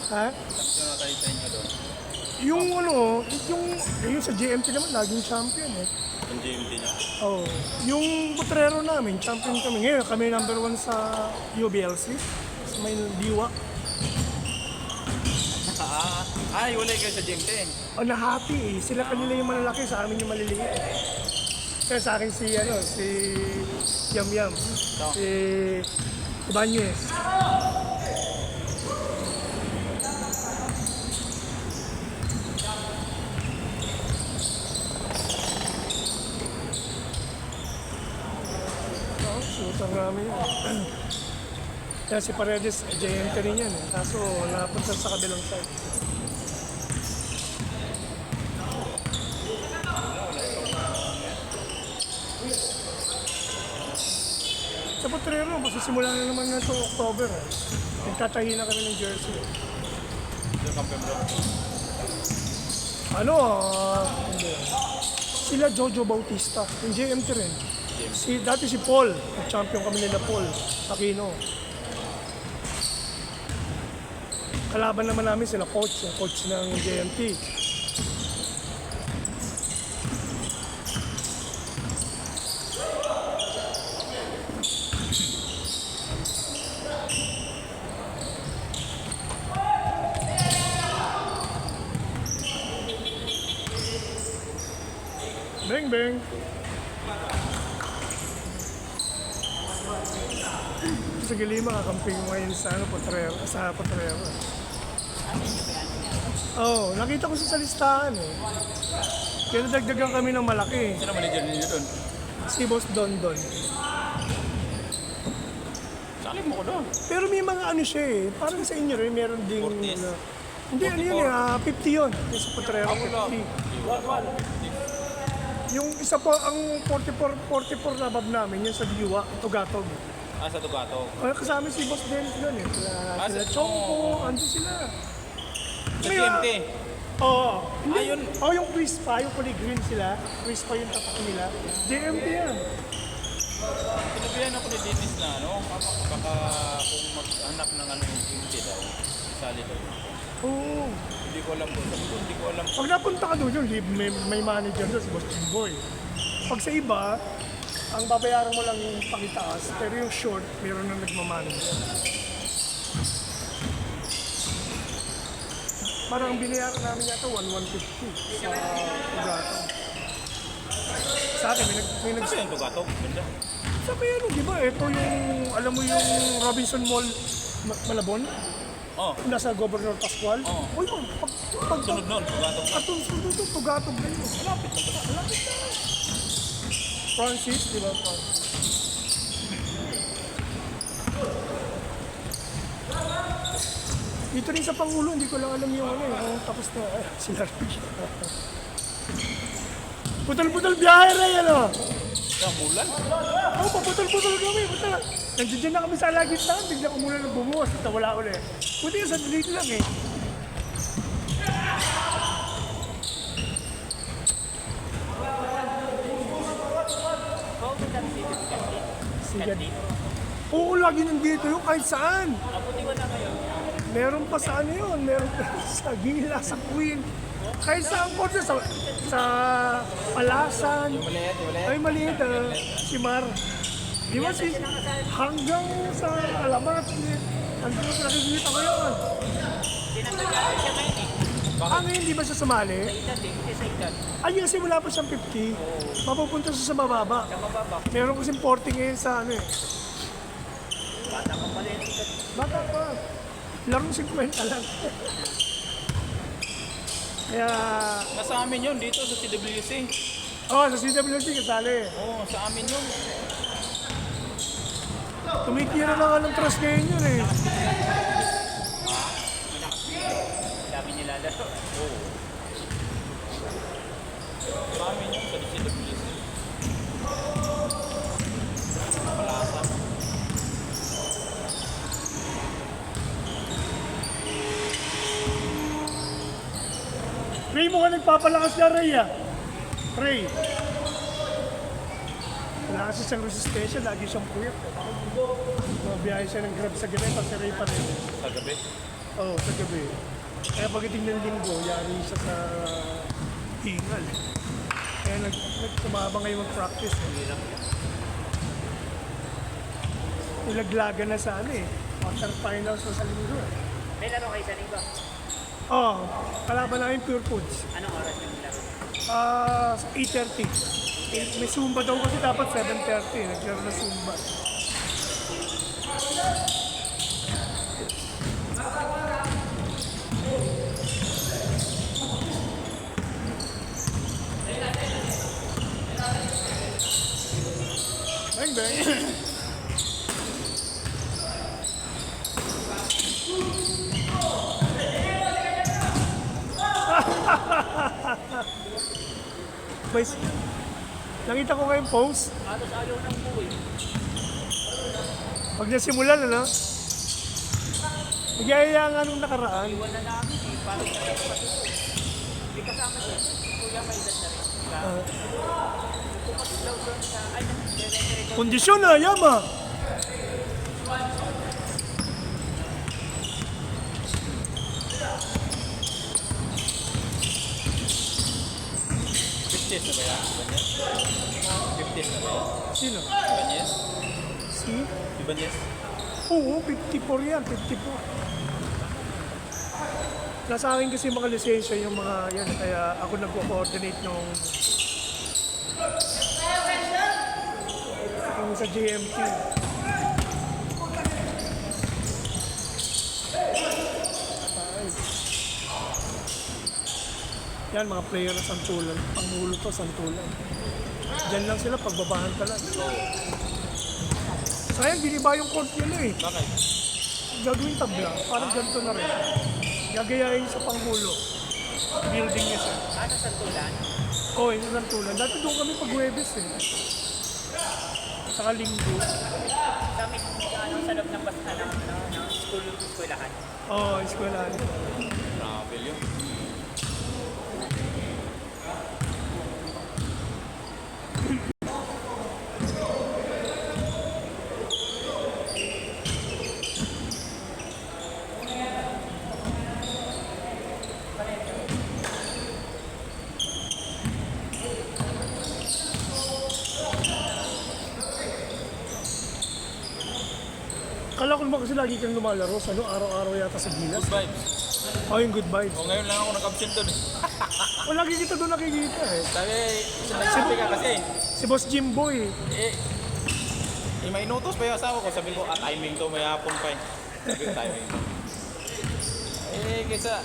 Ha? Champion na tayo sa inyo doon. Yung ano, yung sa JMT naman, laging champion eh. Yung GMT niya. Oh, yung Potrero namin, champion kami. Ngayon, kami number 1 sa UBLC. Sa may diwa. Ay, wala kayo sa GMT. O nahati eh. Sila kanila yung malalaki, sa amin yung maliliit. Kaya sa akin si Yam Yam. Si Ibanez. Sutang namin yun. Kaya si Paredes, JMT rin yan eh. Kaso napunta sa kabilang side. Sa Potrero, masisimula na naman na ito October eh. Nagtatahi na kami ng jersey. Yung kampiyon doon. Ano, hindi. Sila Jojo Bautista, yung JMT rin. Dati si Paul, champion kami nila Paul Aquino. Kalaban naman namin sila coach, yung coach ng JMT. Bang bang. Sa Gilima, kakamping mo ngayon sa Potrero. Oo, nakita ko siya sa listahan eh. Kaya nadagdagan kami ng malaki. Sino manager ninyo doon? Si Boss Don Don. Sakit mo ko doon. Pero may mga ano siya eh. Parang sa inyo rin, meron ding... Forties. Hindi, ano yun eh, 50 yun. Yung sa Potrero, 50. Yung isa po, ang 44 na bab namin, yung sa Diwa, Tugatog. Sa Tugato. Kasama si Boss Dennis doon eh. Sila Chongko, andun sila. Sa GMT. Oo. Hindi. Ayun. Oh, yung quiz pa, yung kulay green sila. Quiz pa yung tatak nila. JMT yan. Sinabihan ako ni Dennis na baka kung maghanap ng yung GMT daw, sali daw. Oo. Hindi ko alam po. Hindi ko alam. Pag napunta ka doon, may manager doon, si Boss Jimboy. Pag sa iba, ang babayaran mo lang yung pakitaas, pero yung short, meron na nagmamanage. Parang binayaran namin yata 1,150 sa Tugato. Sa akin, may Kasi yung Tugato, ganda. Sabi ano, di ba? Ito yung, alam mo yung Robinson Mall Malabon? Oh. Nasa Governor Pascual? Oo. O yun, pag Sunod nun, Tugato. sunod to, Tugatog na yun. Malapit na pala. Malapit na. Francis, di ba? Francis? Dito rin sa Pangulo, hindi ko lang alam yung ano eh. Tapos na, sila rin siya. Putal-putal biyahe rin, ano? Sa Mulan? Oo, paputal-putal kami. Nandiyan na kami sa alagit na, biglang umulan ng bumuwas at wala ulit. Buti yung satellite lang eh. Sigat. Oo, lagi nandito yung kahit saan. Meron pa sa ano yun, meron pa sa Gila, sa Queen. Kahit saan po sa Palasan. Yung maliit. Ay, maliit si Mar. Di ba hanggang sa Alamat, hanggang sa nakikita ko yun. Ngayon di ba siya sumali? Ay, kasi wala pa siyang 50. Mapupunta siya sa mababa. Meron kasing 40 ngayon sa ano eh. Bata pa. Larong 50 lang. Kaya... Nasa amin yun, dito sa CWC. Oh, sa CWC kasali. Oo, sa amin yun. Tumitira na nga ng trust ngayon yun eh. Dami nilalaro. Oo. Sa amin yun, sa CWC. Palasan. Ray, mo ka nagpapalakas ka, Ray ah. Ray. Wala kasi siyang resistensya, lagi siyang puyat. Mabiyahe siya ng grab sa gabi, pag si Ray pa rin. Sa gabi. Oo, sa gabi. Kaya pagdating ng linggo, yari siya sa hingal. Kaya tumabang ngayon mag-practice. Nilaglagan na sa ano eh. Quarterfinals na sa linggo. May laro kayo sa linggo. Oo, kalaban namin Pure Foods. Anong oras yung laro? 8:30. May Zumba daw kasi dapat 7:30. Naglaro na Zumba. Bang bang. Boys, nakita ko ngayong post. Halos ayaw ng buhay. Pag nasimulan, ano? Nagyayaya nga nung nakaraan. Wala namin eh. Parang sa patuto. Hindi kasama siya. Kuya may edad na rin. Pumasok daw doon sa... Ay, nire-record. Kondisyon na, yama! Fifties na ba yan? Ibanez? Fifties na ba yan? Sino? Ibanez? Si? Ibanez? Oo, 54 yan, 54. Nasa akin kasi mga lisensya yung mga yan, kaya ako nagko-coordinate nung yung sa GMT. Yan, mga player na Santulan. Pangulo to, Santulan. Diyan lang sila, pagbabahan ka lang. Sayang, giniba yung court nila eh. Bakit? Gagawin tabla, parang ganito na rin. Gagayahin sa Pangulo. Building niya siya. Ano sa tulan? Oo, yun ang tulan. Dati doon kami pag Huwebes eh. Saka Linggo. Sa amin, ano, sa loob ng basta ng eskwelahan. Oo, eskwelahan. Travel yun. Kala ko naman kasi lagi kang lumalaro sa ano, araw-araw yata sa Gilas. Good vibes. Oh, yung good vibes. O ngayon lang ako nag-absent doon. O, lagi kita doon nakikita eh. Sabi, sinasabi ka kasi. Si Boss Jimboy. Eh, may inutos pa yung asawa ko. Sabi ko, timing to, may hapon pa eh. Sabi ko, timing. Eh, kaysa,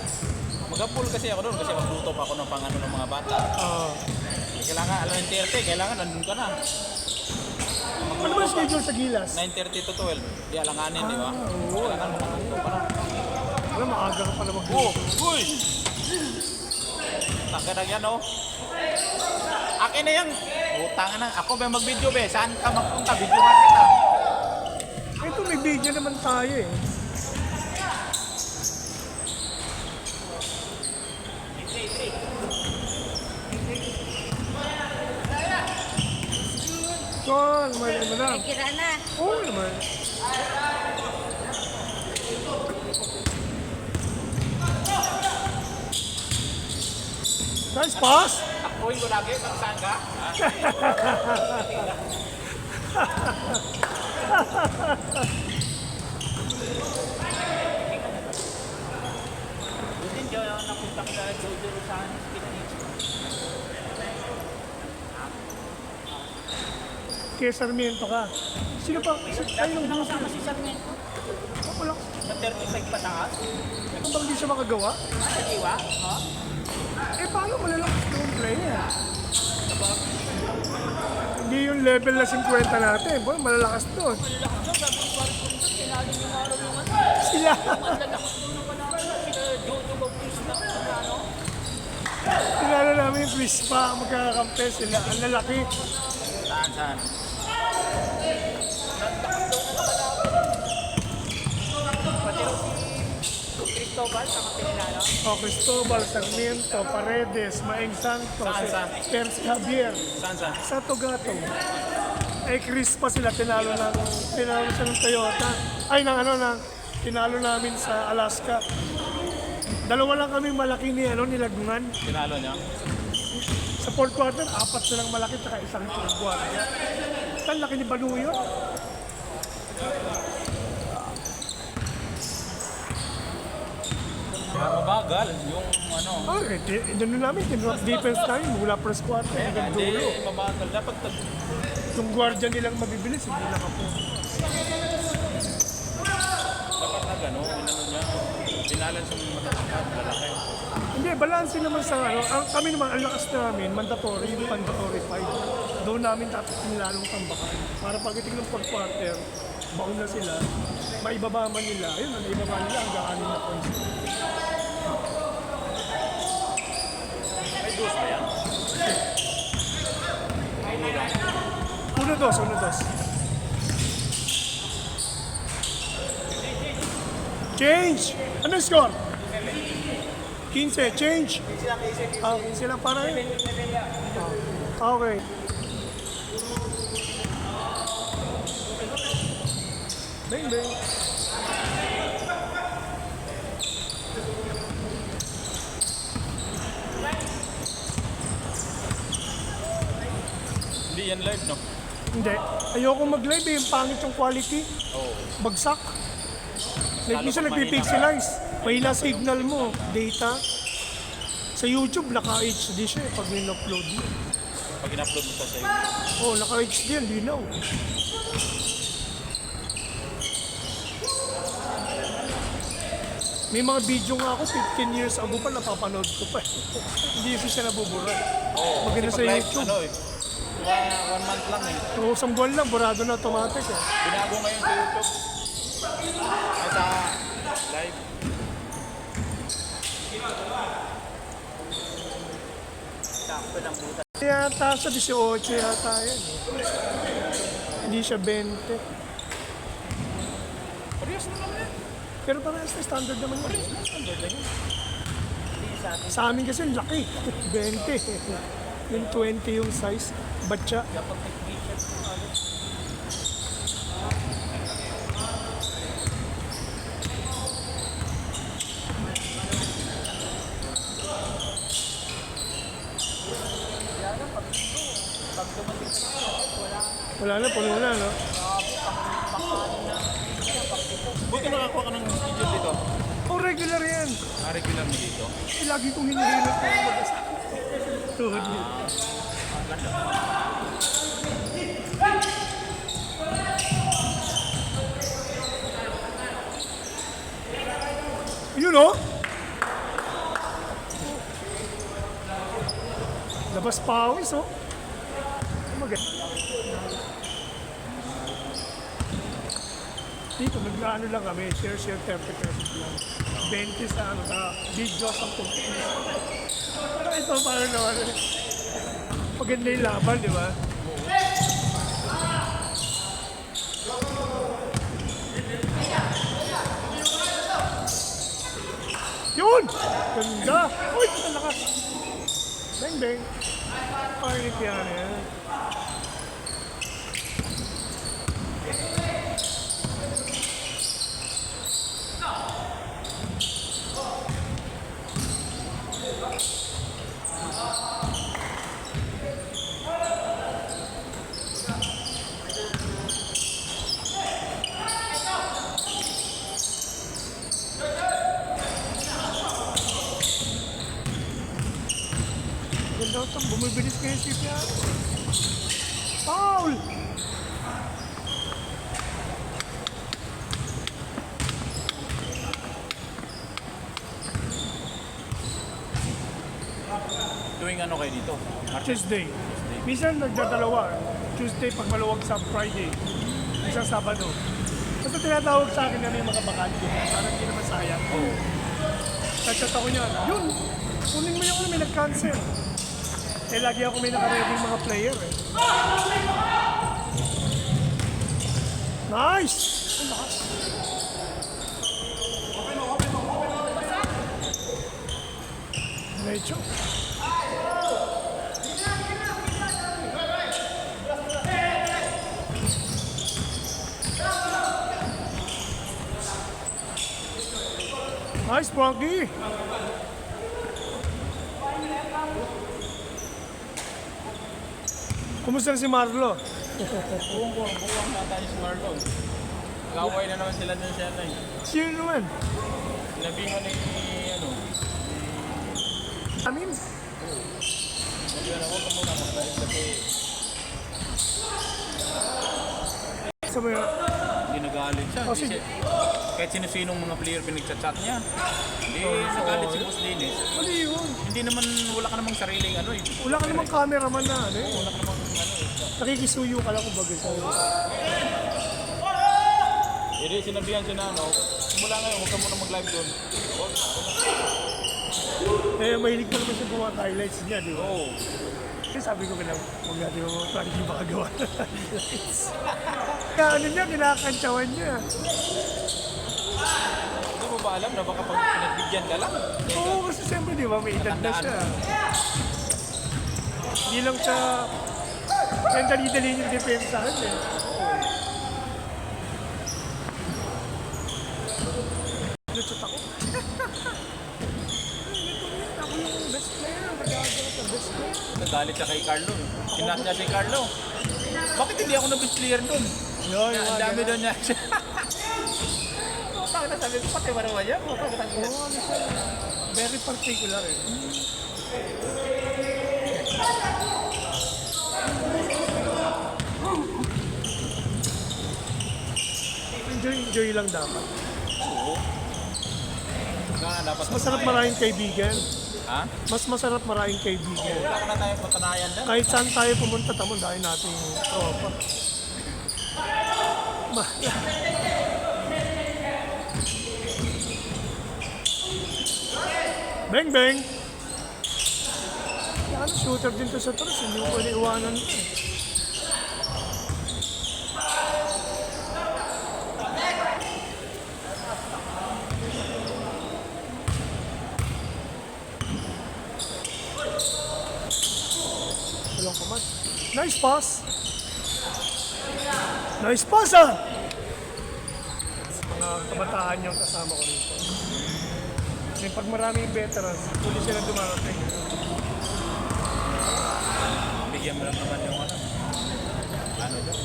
mag-apul kasi ako doon kasi magluto pa ako ng pangano ng mga bata. Kailangan, alam yung 30, kailangan nandun ka na. Ano ba yung schedule sa Gilas? 9:30 to 12. Di alanganin, di ba? Oo. Kailangan mo magluto pa na. Alam, maaga ka pala Oh, magluto. uy! Taganag yan, oh. Akin na yan. Utang na. Ako ba mag-video, be? Saan ka magpunta? Video market, ah. Ito, may video naman tayo eh. Son, naman na. Kira na. Oo naman. Nice pass. Takbuhin ko lagi. Saan ka? Buti hindi ako napunta sa Jojo Rosales Picnic. Kay Sarmiento ka. Sino pa? Tayo Dati ko yung nakasama si Sarmiento. Ako lang. Sa 35 pataas. Ano bang hindi siya makagawa? Sa Diwa. Oh. Eh, paano malalakas yung player? Hindi yung level na 50 natin. Boy, malalakas to. Malalakas daw. Sabi ko, parang kung sinali niyo nga raw yung ano. Sila. Ang lalakas daw ng panahon sila Jojo Bautista. Ano? Kilala namin yung Crispa. Magkakakampi sila. Ang lalaki. Saan? Pati raw si Cristobal, sa Kapinilano. O, Cristobal, Sarmiento, Paredes, Maeng Santos, Saan? Terce Javier, Saan? sa Togato. Eh, Crispa sila. Tinalo siya ng Toyota. Ay, ng ano, ng tinalo namin sa Alaska. Dalawa lang kami malaki ni Lagungan. Tinalo niya. Sa fourth quarter, 4 silang malaki tsaka isang third quarter. Ang laki ni Banuyo. Mabagal yung ano. Doon namin, tinrap defense namin mula first quarter hanggang Hindi, dulo. mabagal. Dapat Yung guardia nilang mabibilis, hindi nakapo. na gano'n, inano niya. Binalan yung lalaki. Hindi, balanse naman sa kami naman, ang lakas namin, mandatory, yung mandatory fight. Doon namin dapat nilalong tambakan. Para pagdating ng fourth quarter, baon na sila, maibaba man nila. Ayun, naibaba nila hanggang 6 na points. May dos ba yan? Uno dos. Change! Ano yung score? 15, change! 15 lang para yun. Okay. Bang. Hindi yan live, no? Hindi. Ayoko mag-live yung pangit yung quality. Oo. Bagsak. Lalo Minsan pag nagpipixelize. Mahina signal mo, data. Sa YouTube, naka-HD siya pag in-upload mo. Pag in-upload mo sa sa'yo. Oh, naka-HD yan, linaw. May mga video nga ako, 15 years ago pa, napapanood ko pa. Hindi ko siya nabubura. Oo. Maganda Kasi sa pag live, YouTube. ano eh. 1 month lang eh. So, isang buwan lang, burado na automatic. Binago ngayon sa YouTube. Ay sa live. Sakto lang buta. Yata sa 18 yata yan. Hindi siya 20. Parehas na naman yan. Pero parehas na standard naman yun. Standard lang yun. Sa amin kasi laki. 20. Yung 20 yung size. Batya. Kapag nag-t-shirt mo, ano? Pag dumating sa wala. Wala na, puno na, no? Buti nakakuha ka ng schedule dito. Oh, regular yan. Regular mo dito. Lagi kong hinihilot ko yung mag-asa. Tuhod niya. Yun, oh! Labas pawis, oh. Maganda. Dito, nag-ano lang kami, share 30 pesos lang. 20 sa video sa cookies. Pero ito, parang naman, maganda yung laban, di ba? Yun! Ganda! Uy, malakas! Bang! Pangit yan, eh. Ganda ito, bumibilis kayo si Pia. Foul! Tuwing ano kayo dito? Tuesday. Minsan nagdadalawa. Tuesday pag maluwag sa Friday. Minsan Sabado. Basta tinatawag sa akin na may mga bakante. Parang hindi naman sayang. Kachat ako niyan. Yun! Kunin mo yung may nag-cancel. Eh, lagi ako may nakaready mga player eh. Nice! Ang lakas. Medyo. Nice, Frankie. Kumusta na si Marlo? Buwang nata si Marlon. Nag-away na naman sila dun siya na eh. Sino naman? Sinabi mo ni, ano, Amin. sabi na huwag ka muna mag-live kasi Sabi nga, hindi nag-aalit siya. Oh, Hindi sige. siya. Kahit sino-sinong mga player pinagchat-chat niya. Hindi nag-aalit si Boss Dennis. ano yun? Hindi naman, wala ka namang sariling ano eh. Wala ka namang cameraman na ano eh. Wala ka namang ano eh. Nakikisuyo ka lang kumbaga sa'yo. Hindi, sinabihan siya na ano, simula ngayon, huwag ka muna mag-live doon. Eh, mahilig pa naman siya gumawa ng highlights niya, di ba? Oo. Kasi sabi ko kaya, huwag natin mo parang hindi makagawa ng highlights. Kaya ano niya, kinakantsawan niya. Hindi mo ba alam na baka pag pinagbigyan ka lang? Oo, kasi siyempre di ba, may edad na siya. Hindi lang siya, kaya dali-dali yung depensahan eh. Lutsot ako. Ako yung best player, magagawa ka best player. Nagalit siya kay Carlo. Sinas niya si Carlo. Bakit hindi ako na-best player doon? Yun, Ang dami doon niya. Bakit nasabi ko pati marawa niya? Oo, ano siya, very particular eh. Enjoy lang dapat. Oo. Dapat Masarap maraming kaibigan. Ha? Mas masarap maraming kaibigan. Wala ka na tayong patanayan doon. Kahit saan tayo pumunta, tamo dahil nating tropa. Bang bang! Yan, shooter din to sa tres, hindi mo pwede iwanan ito. Walang kamat. Nice pass! Nice pass ah! Mga kabataan yung kasama ko rito. Kasi pag maraming veterans, huli sila dumarating. Bigyan mo lang naman yung ano. Ano doon?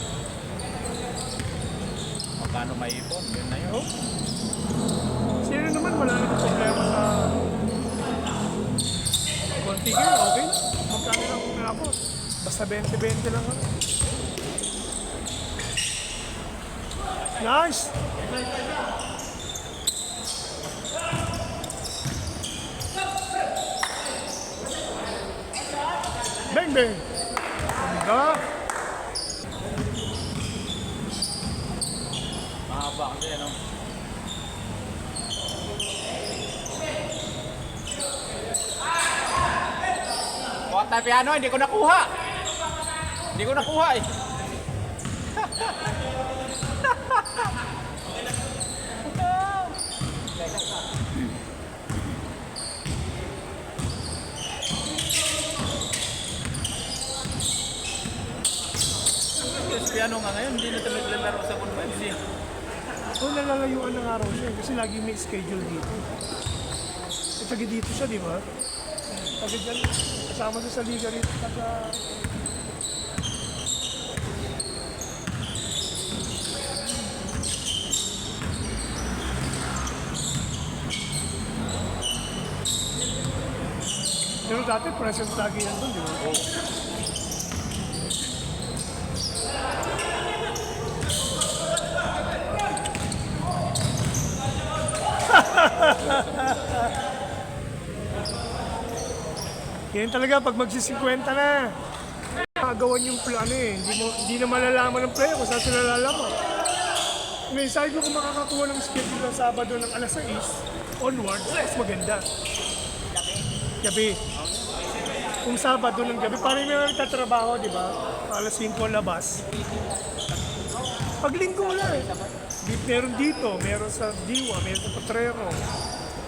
Magkano may ipon? Yun na yun. Oh. Sino naman wala namang problema sa konti kayo, okay? Magkano lang kung ako. Basta 20-20 lang ako. Nice! Bang bang! Ganda! Mahaba kasi ano. Kuha tayo piano, hindi ko nakuha. Hindi ko nakuha eh. Yung piano nga ngayon, hindi na talaga naglalaro sa 1.5. So, nalalayuan ng araw siya kasi lagi may schedule dito. E, taga dito siya, di ba? Taga dyan, kasama siya sa liga rito. Taga... Pero dati present lagi yan doon, di ba? Oo. Yan talaga pag magsi-50 na. Nakagawan yung plano eh. Hindi na malalaman ng player kung saan sila lalaman. May sabi ko kung makakakuha ng schedule ng Sabado ng alas 6 onwards, mas maganda. Gabi. Kung Sabado ng gabi, parang may nagtatrabaho, di ba? Alas 5 ang labas. Pag linggo wala eh. Meron dito, meron sa Diwa, meron sa Potrero.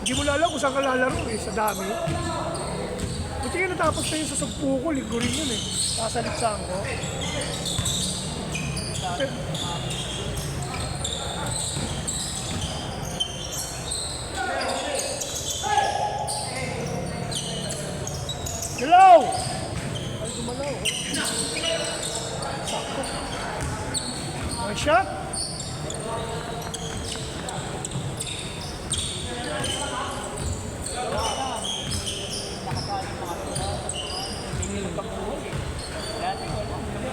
Hindi mo alam kung saan ka lalaro eh, sa dami. Buti nga natapos na yun sa Sugpuko, linggo rin yun eh. Sasalitsahan ko. Sakto. One shot.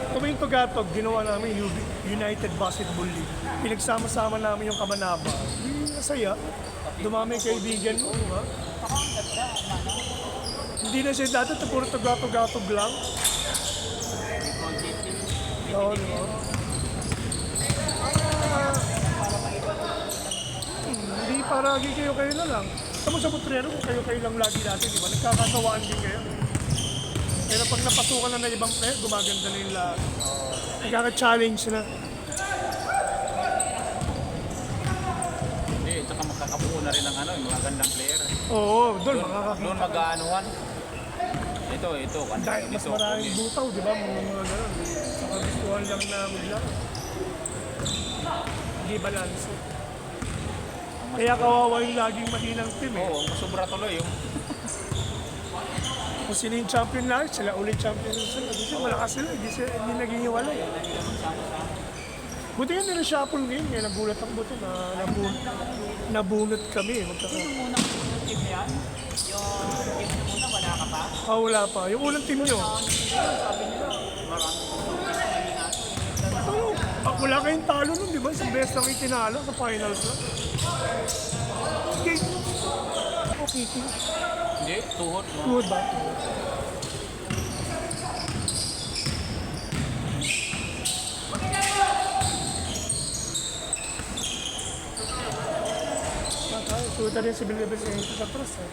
Kaming Tugatog, ginawa namin yung United Basketball League. Pinagsama-sama namin yung Kamanaba. Masaya. Dumami yung kaibigan mo, ha? Hindi na siya dati, puro Tugatog-gatog lang. Oo, di ba? Hindi paragi kayo na lang. Tamo sa Butrero, kayo lang lagi natin, di ba? Nagkakasawaan din kayo. Pero pag napasukan na ng ibang player, gumaganda na yung lahat. Nagkaka-challenge na. Hindi, tsaka makakabuo na rin ng ano, yung mga gandang player. Oo, doon makakakita. Doon mag-aanuhan. Ito, Dahil mas maraming butaw, di ba? Mga gano'n. Sa kagustuhan lang namin lang. Hindi balance. Kaya kawawa yung laging mahinang team eh. Oo, masubra tuloy yung Kung sino yung champion lahat, sila ulit champion sila. Kasi malakas sila, hindi naging iwalay. Buti nga nila-shuffle game, kaya nagulat ang buto na nabunot kami. Sino muna team na yan? Yung team na muna, wala ka pa? Wala pa. Yung unang team nyo. Sabi nila, Wala kayong talo nun, di ba? Isang beses lang kayo tinalo sa finals lang. Okay. Okay. hindi, tuhod mo. Tuhod ba? Suta rin si Bilibis sa atras eh.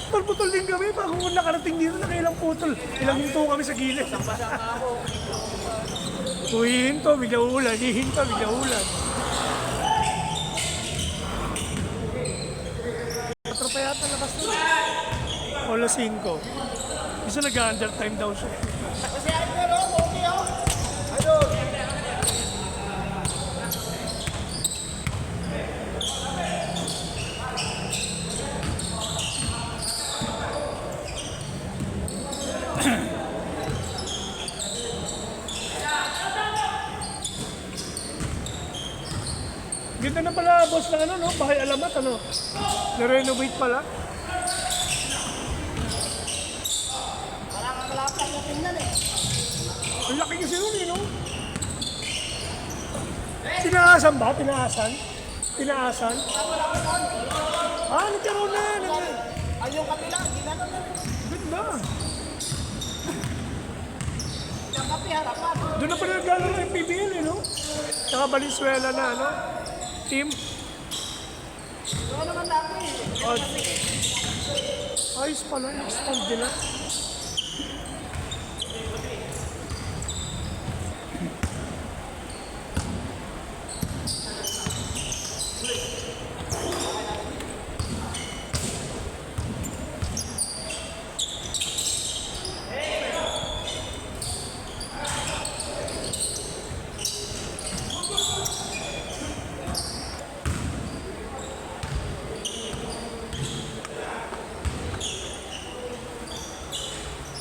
Putol din kami, pag kung nakarating dito na kailang putol. Ilang hinto kami sa gilid. Uy, hinto, bigla ulan. Hihinto, bigla ulan. Patro pa yata lakas na. O las 5. Isa nag-under time daw siya. kasi ay pero, okay ako. Ayun. Ganda na pala, boss, na ano, no? Bahay Alamat, ano? Na-renovate pala. Parang malapit na tingnan eh. Ang laki kasi nun, no? Tinaasan ba? Tinaasan? Tinaasan? Nagkaroon na. Ay, yung kapila, ginano na rin. Ganda. Yung kapi, harapan. Doon na pala naglalaro ng PBL, eh, no? Tsaka Valenzuela na, ano? Team. Doon naman dati. Ayos pala, expand nila.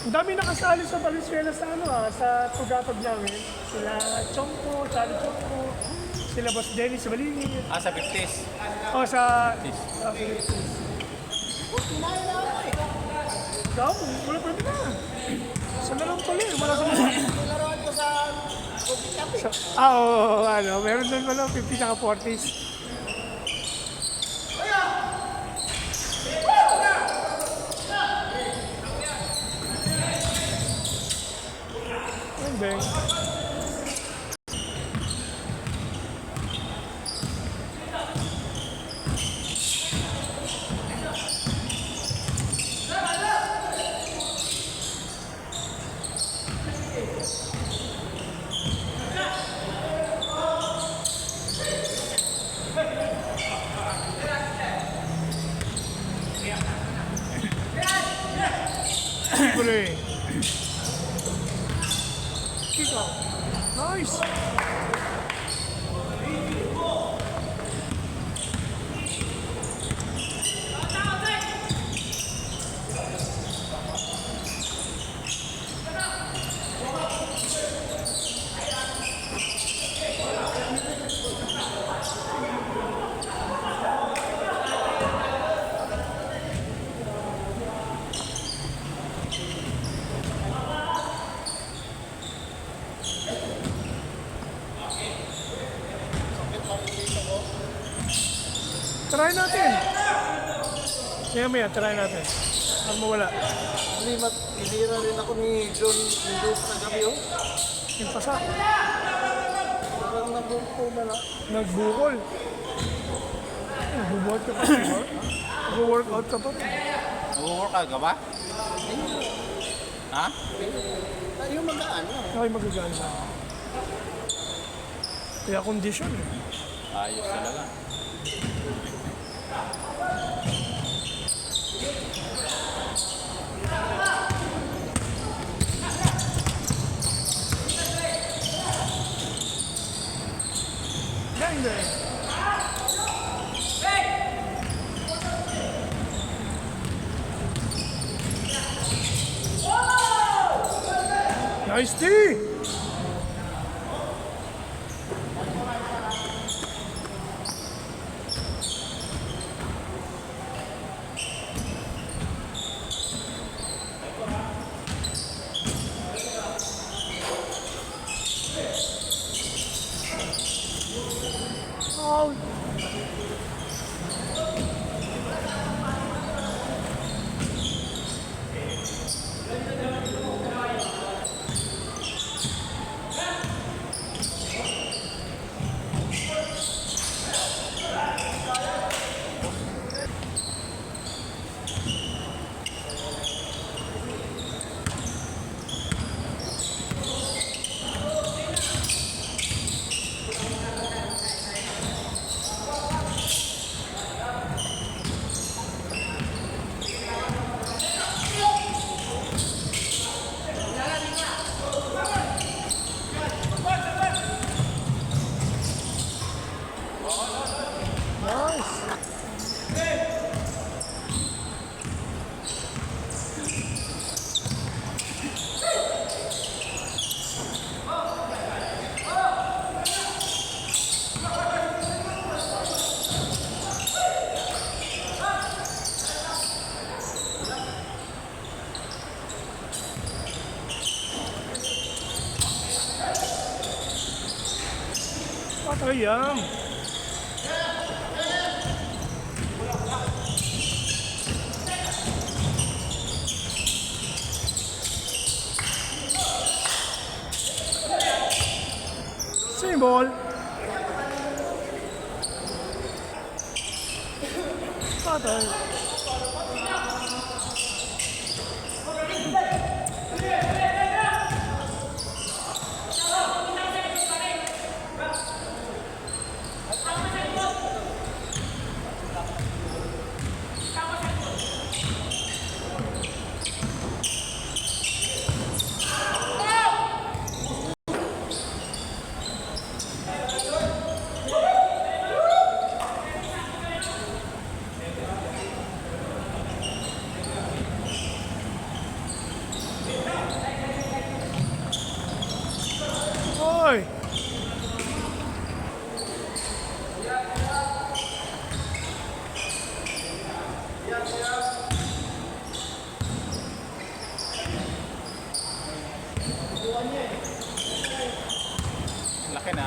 Ang dami nakasali sa Valenzuela sa ano sa Tugatog namin. Sila Chongpo, Charlie Chongpo, sila Boss Dennis sa Balingin. Sa 50s. O sa... Yes. Kinain na ako eh. Ikaw, wala pa rin na. Sa larong pala eh, wala sa Nilaroan ko sa Coffee Cafe. oo, ano, meron doon pala 50 saka 40s. Ayun, Beng. Libre. Kick out. Nice. Try natin. Maya, try natin. Ang mawala. Hinira rin ako ni John Mendoza kagabi, oh. Yung pasa. Parang nabuko na lang. Nagbukol. Nag-work ka pa rin. Nag-workout ka pa rin. Nag-workout ka ba? Ha? Yung magaan, oh. Ay, magagaan na. Kaya kondisyon eh. Ayos talaga. Dang, dang. Nice D! Oh. Nice. Patayam. Same ball. Patay. Hoy!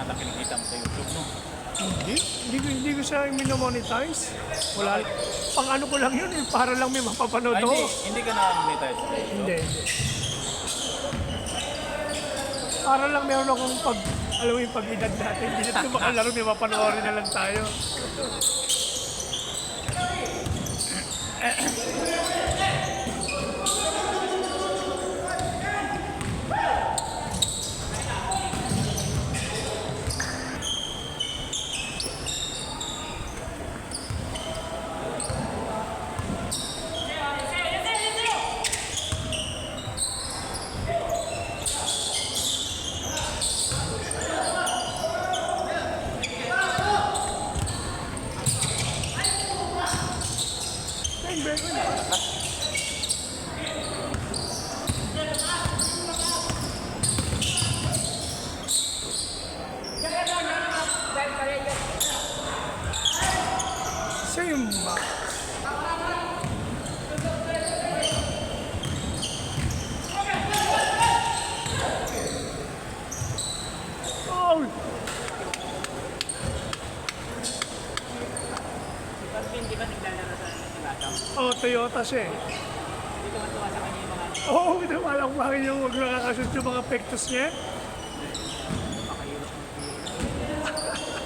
Laki ng kita mo sa YouTube, no? Hindi ko siya minomonetize. Wala. Pang ano ko lang yun eh, para lang may mapapanood Ay, ako. hindi ka na-monetize sa YouTube. Hindi. Para lang meron akong alam mo yung pag-edad natin, hindi natin makalaro, may mapanoorin na lang tayo. Bang, bang, bang. Toyota siya eh. Hindi ka matuwa sa kanya yung mga Oo, hindi ko alam kung bakit yung nakakashoot yung mga pectus niya.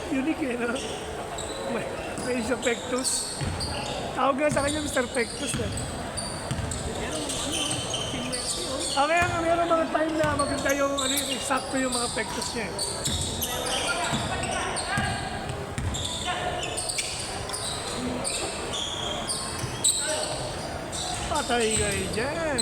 Unique eh, no? May isang pectus. Tawag nga sa kanya Mr. Pectus eh. Kaya nga meron mga time na maganda yung ano, eksakto yung mga pectus niya eh. Patay kayo dyan.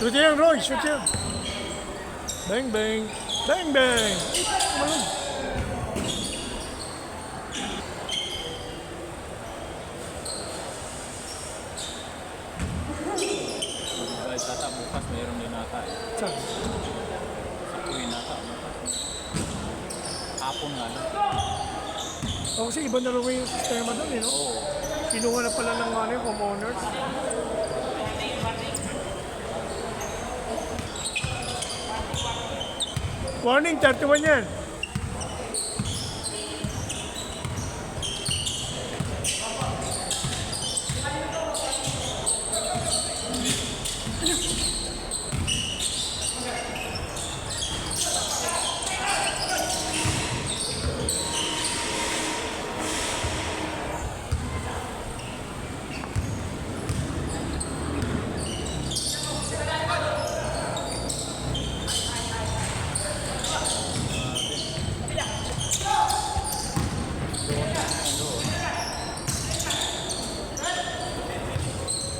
Shoot yan, Roy. Shoot yan. Bang, bang. Bang, bang. Umalog. Guys, tata bukas mayroon din nata. Saan? Sa Queen nata. Hapon nga na. O kasi iba na rin yung sistema doon eh, no? Oo. Kinuha na pala ng ano yung homeowners. Warning, 31 yan.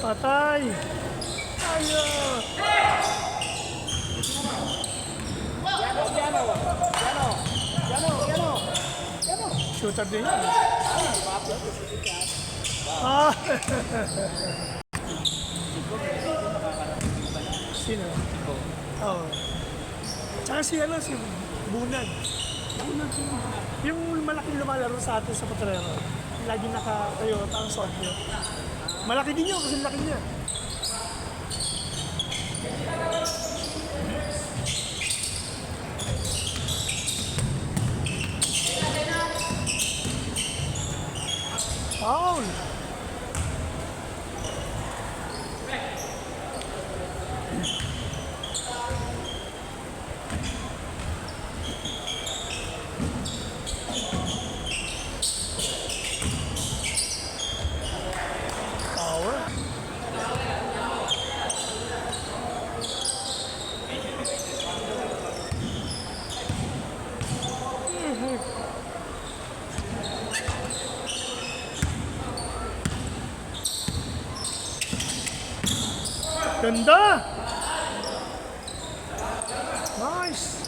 Patay! Ayaw! Shooter din yan. Ah! Sino? Oo. Tsaka si ano, si Bunad. Bunad si yung malaking lumalaro sa atin sa Potrero. Lagi naka-Toyota ang suot niya. Malaki din yun kasi laki niya. Foul! Power. Ganda! Nice!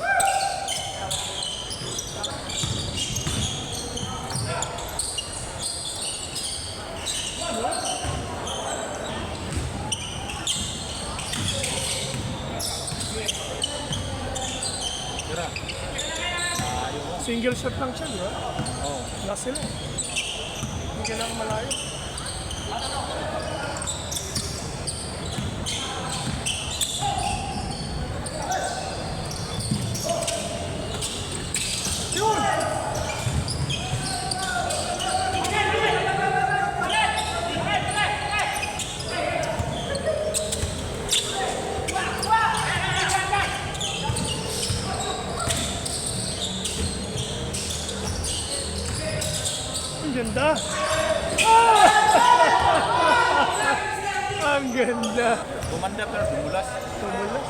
Tira. Single shot lang siya, di ba? Oo. Last sila. Hindi kailangan malayo. Yun! Ang ganda! Ah! Ang ganda! Gumanda pero bumulas. Tumulas.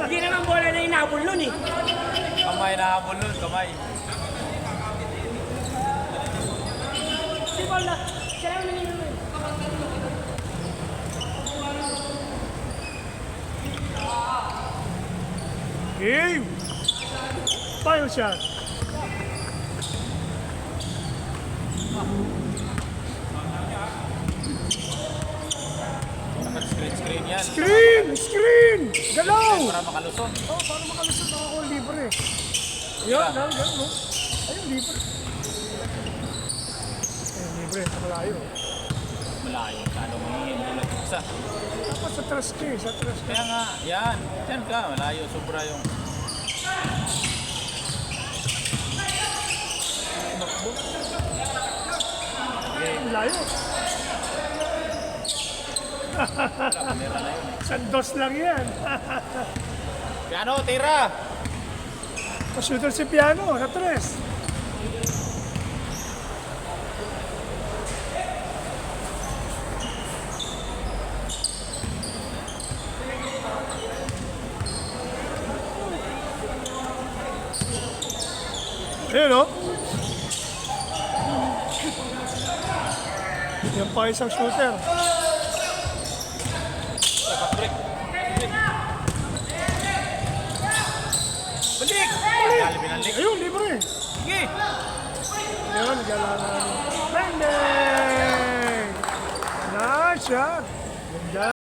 Hindi naman bola na inabol nun eh. Kamay na habol nun, kamay. Si bola, siya lang nangyayari. Game! Final shot. Naka-screen yan. Screen! Screen! Galaw! Para makalusot. Oh, paano makalusot ako libre? Yun, dahil ganun, no? Ayun, libre. Ayun, libre, sa malayo. Malayo, kano manginginig isa. Tapos sa trash ka, sa trash ka. Kaya nga, yan. Yan ka, malayo, sobra yung... Malayo. Wala, panira na yun. Sandos lang yan. Piano, tira! Pa-shooter si Piano, sa tres. Ayun, no? Yan pa isang shooter. Dapat break. Balik! Dali, binalik. Ayun, libre. Sige! Ayun, galangan. Bang, bang! Nice shot. Ganda.